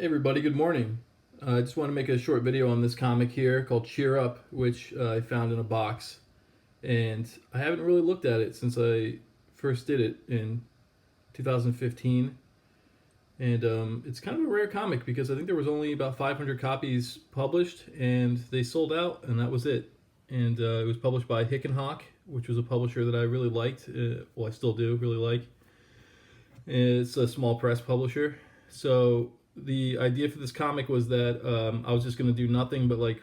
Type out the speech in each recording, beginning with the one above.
Hey everybody, good morning. I just want to make a short video on this comic here called Cheer Up, which I found in a box. And I haven't really looked at it since I first did it in 2015. And it's kind of a rare comic because I think there was only about 500 copies published and they sold out and that was it. And it was published by Hic Hoc, which was a publisher that I really liked. Well, I still do really like. And it's a small press publisher. So the idea for this comic was that I was just going to do nothing but like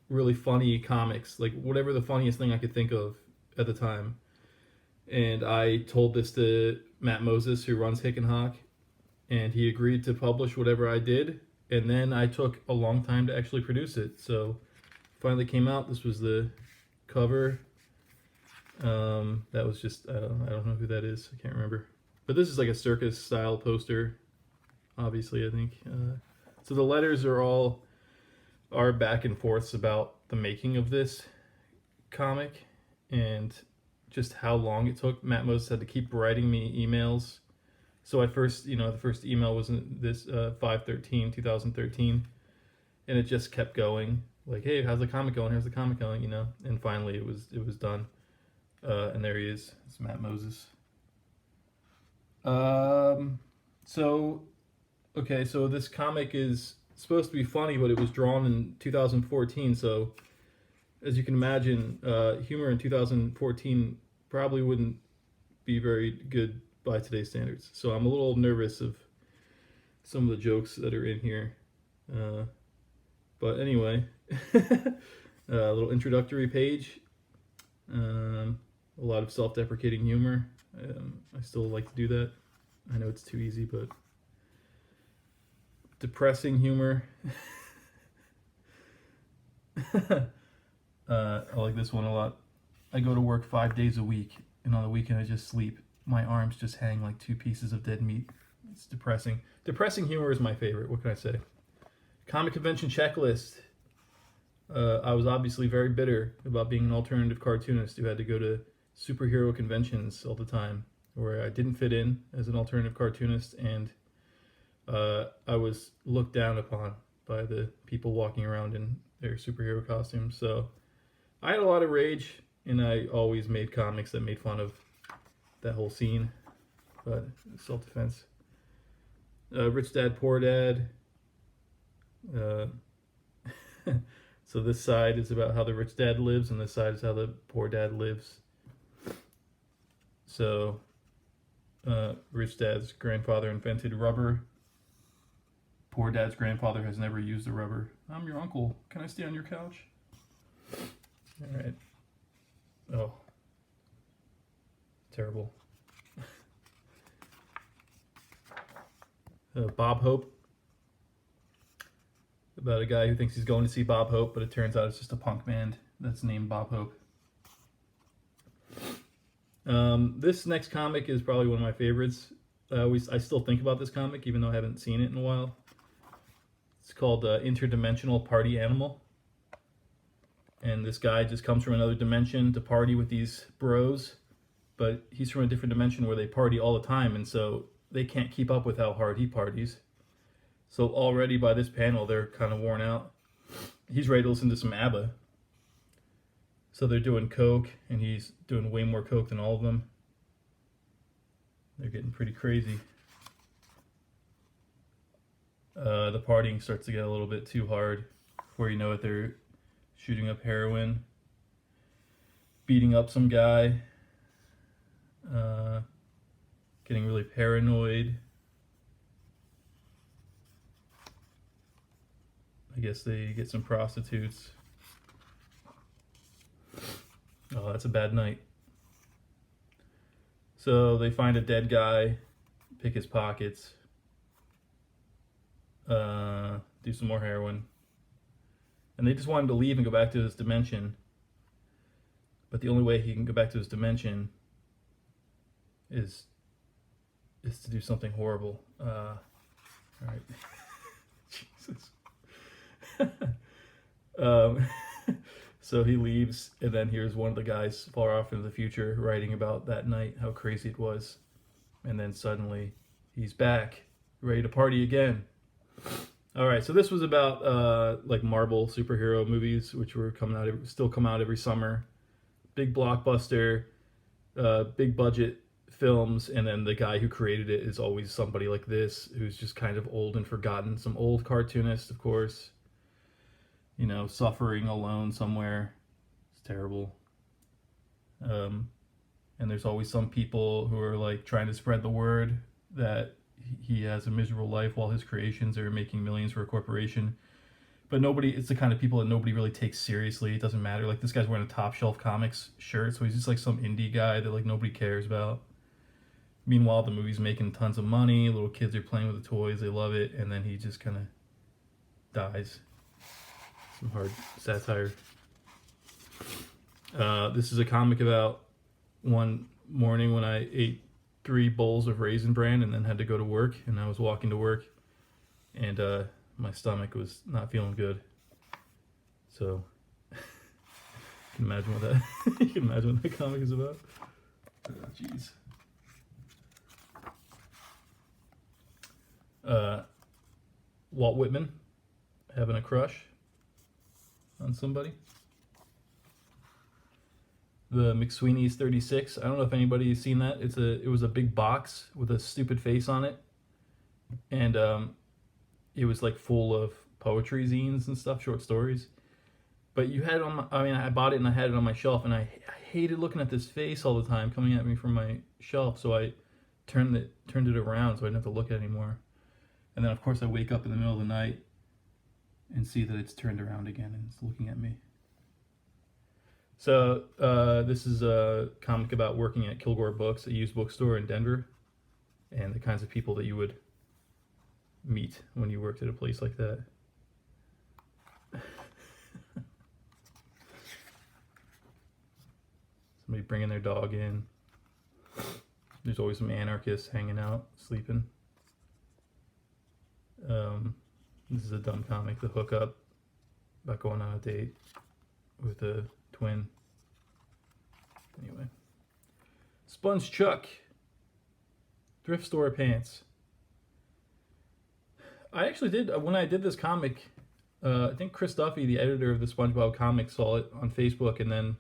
really funny comics, like whatever the funniest thing I could think of at the time. And I told this to Matt Moses, who runs Hic Hoc, and he agreed to publish whatever I did. And then I took a long time to actually produce it. So finally came out. This was the cover. That was just, I don't know who that is. I can't remember. But this is like a circus style poster, obviously, I think. So the letters are back and forths about the making of this comic and just how long it took. Matt Moses had to keep writing me emails. So at first, the first email was in this 5/13/2013, and it just kept going. Like, hey, how's the comic going? How's the comic going? And finally it was done. And there he is. It's Matt Moses. So this comic is supposed to be funny, but it was drawn in 2014. So as you can imagine, humor in 2014 probably wouldn't be very good by today's standards. So I'm a little nervous of some of the jokes that are in here. But anyway, a little introductory page. A lot of self-deprecating humor. I still like to do that. I know it's too easy, but depressing humor. I like this one a lot. I go to work 5 days a week, and on the weekend I just sleep. My arms just hang like two pieces of dead meat. It's depressing. Depressing humor is my favorite. What can I say? Comic convention checklist. I was obviously very bitter about being an alternative cartoonist who had to go to superhero conventions all the time, where I didn't fit in as an alternative cartoonist, and I was looked down upon by the people walking around in their superhero costumes. So I had a lot of rage, and I always made comics that made fun of that whole scene, but self-defense. Rich Dad, Poor Dad. So this side is about how the rich dad lives, and this side is how the poor dad lives. So rich dad's grandfather invented rubber. Poor dad's grandfather has never used a rubber. I'm your uncle. Can I stay on your couch? All right. Oh. Terrible. Bob Hope. About a guy who thinks he's going to see Bob Hope, but it turns out it's just a punk band that's named Bob Hope. This next comic is probably one of my favorites. I still think about this comic, even though I haven't seen it in a while. It's called Interdimensional Party Animal. And this guy just comes from another dimension to party with these bros, but he's from a different dimension where they party all the time, and so they can't keep up with how hard he parties. So already by this panel, they're kind of worn out. He's ready to listen to some ABBA. So they're doing coke, and he's doing way more coke than all of them. They're getting pretty crazy. The partying starts to get a little bit too hard. Before you know it, they're shooting up heroin, beating up some guy, getting really paranoid. I guess they get some prostitutes. Oh, that's a bad night. So they find a dead guy, pick his pockets, do some more heroin. And they just want him to leave and go back to his dimension. But the only way he can go back to his dimension is to do something horrible. All right. Jesus. So he leaves, and then here's one of the guys far off in the future writing about that night, how crazy it was. And then suddenly he's back, ready to party again. All right, so this was about like Marvel superhero movies, which were coming out, still come out every summer. Big blockbuster, big budget films, and then the guy who created it is always somebody like this, who's just kind of old and forgotten. Some old cartoonist, of course, suffering alone somewhere. It's terrible. And there's always some people who are like trying to spread the word that he has a miserable life while his creations are making millions for a corporation. But it's the kind of people that nobody really takes seriously. It doesn't matter. Like, this guy's wearing a Top Shelf Comics shirt, so he's just like some indie guy that like nobody cares about. Meanwhile, the movie's making tons of money. Little kids are playing with the toys. They love it. And then he just kind of dies. Some hard satire. This is a comic about one morning when I ate 3 bowls of Raisin Bran and then had to go to work. And I was walking to work. And my stomach was not feeling good. So, you can imagine what that you can imagine what that comic is about. Oh, jeez. Walt Whitman having a crush on somebody. The McSweeney's 36. I don't know if anybody's seen that. It was a big box with a stupid face on it, and it was like full of poetry zines and stuff, short stories. But you had it on I bought it and I had it on my shelf, and I hated looking at this face all the time coming at me from my shelf, so I turned it around so I didn't have to look at it anymore. And then, of course, I wake up in the middle of the night and see that it's turned around again and it's looking at me. So this is a comic about working at Kilgore Books, a used bookstore in Denver, and the kinds of people that you would meet when you worked at a place like that. Somebody bringing their dog in. There's always some anarchists hanging out, sleeping. This is a dumb comic, The Hookup, about going on a date with a twin. Anyway. Sponge Chuck. Thrift store pants. I actually did, when I did this comic, I think Chris Duffy, the editor of the SpongeBob comics, saw it on Facebook, and then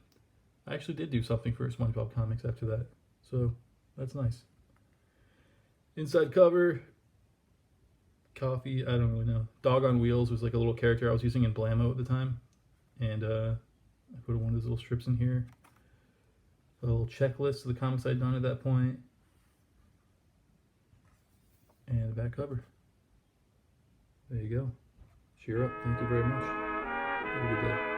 I actually did do something for SpongeBob comics after that. So, that's nice. Inside cover, coffee, I don't really know. Dog on Wheels was like a little character I was using in Blammo at the time. And I put one of those little strips in here. A little checklist of the comics I'd done at that point. And the back cover. There you go. Cheer up. Thank you very much. Have a good day.